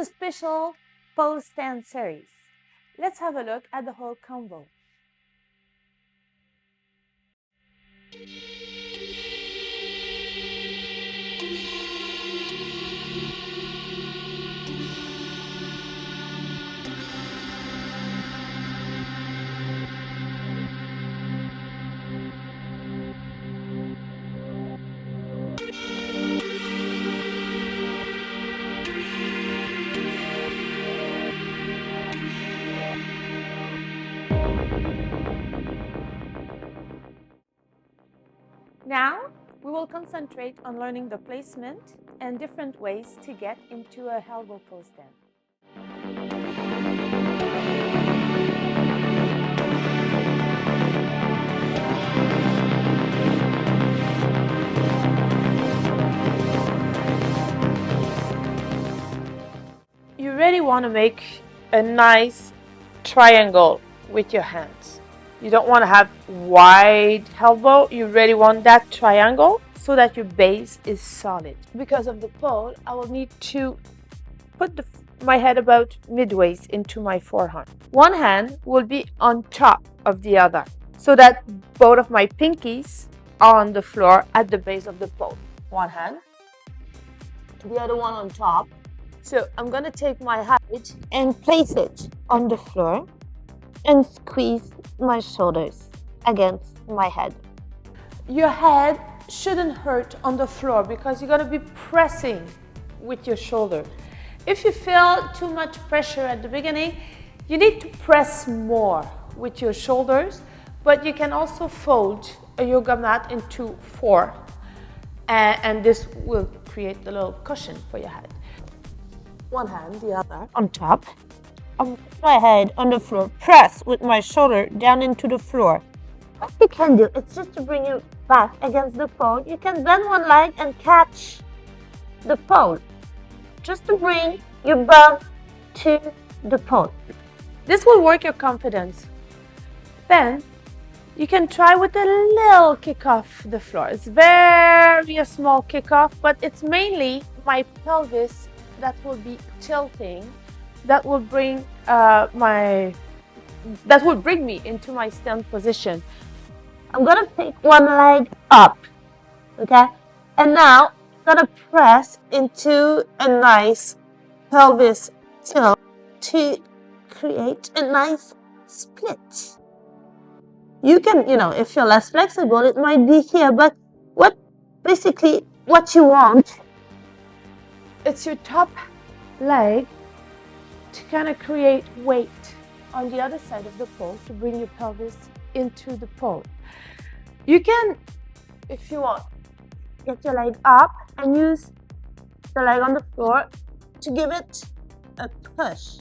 a special pole stand series. Let's have a look at the whole combo. Now, we will concentrate on learning the placement and different ways to get into a elbow pole stand. You really want to make a nice triangle with your hands. You don't want to have wide elbow. You really want that triangle so that your base is solid. Because of the pole, I will need to put my head about midways into my forearm. One hand will be on top of the other so that both of my pinkies are on the floor at the base of the pole. One hand, the other one on top. So I'm going to take my height and place it on the floor and squeeze my shoulders against my head. Your head shouldn't hurt on the floor because you're going to be pressing with your shoulder. If you feel too much pressure at the beginning, you need to press more with your shoulders, but you can also fold a yoga mat into 4, and this will create a little cushion for your head. One hand, the other on top. My head on the floor, press with my shoulder down into the floor. What you can do is just to bring you back against the pole. You can bend one leg and catch the pole, just to bring your bum to the pole. This will work your confidence. Then you can try with a little kick off the floor. It's very a small kick off, but it's mainly my pelvis that will be tilting. That will bring me into my stand position. I'm gonna take one leg up, okay? And now I'm gonna press into a nice pelvis tilt to create a nice split. You can, if you're less flexible, it might be here, but what you want, it's your top leg to kind of create weight on the other side of the pole to bring your pelvis into the pole. You can, if you want, get your leg up and use the leg on the floor to give it a push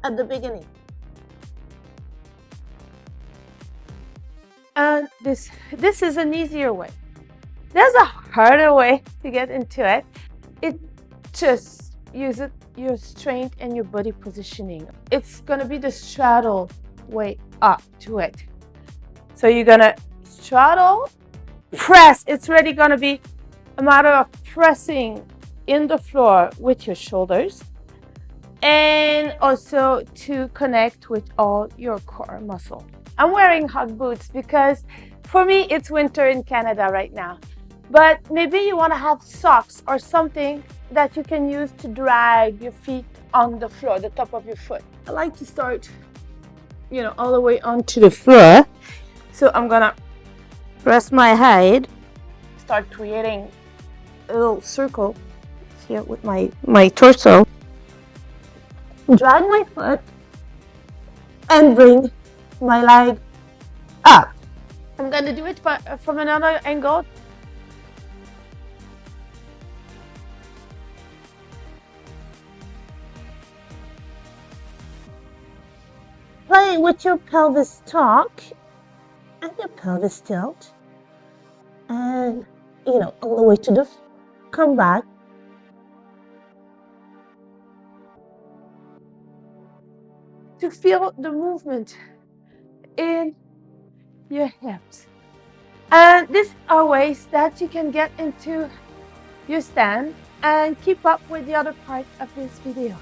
at the beginning. And this is an easier way. There's a harder way to get into it. It just uses your strength and your body positioning. It's gonna be the straddle way up to it. So you're gonna straddle, press. It's really gonna be a matter of pressing in the floor with your shoulders and also to connect with all your core muscle. I'm wearing hot boots because for me it's winter in Canada right now. But maybe you want to have socks or something that you can use to drag your feet on the floor, the top of your foot. I like to start, all the way onto the floor. So I'm gonna press my head, start creating a little circle here with my torso. Drag my foot and bring my leg up. I'm gonna do it from another angle. Play with your pelvis tuck and your pelvis tilt, and all the way to the come back. To feel the movement in your hips. And these are ways that you can get into your stand and keep up with the other part of this video.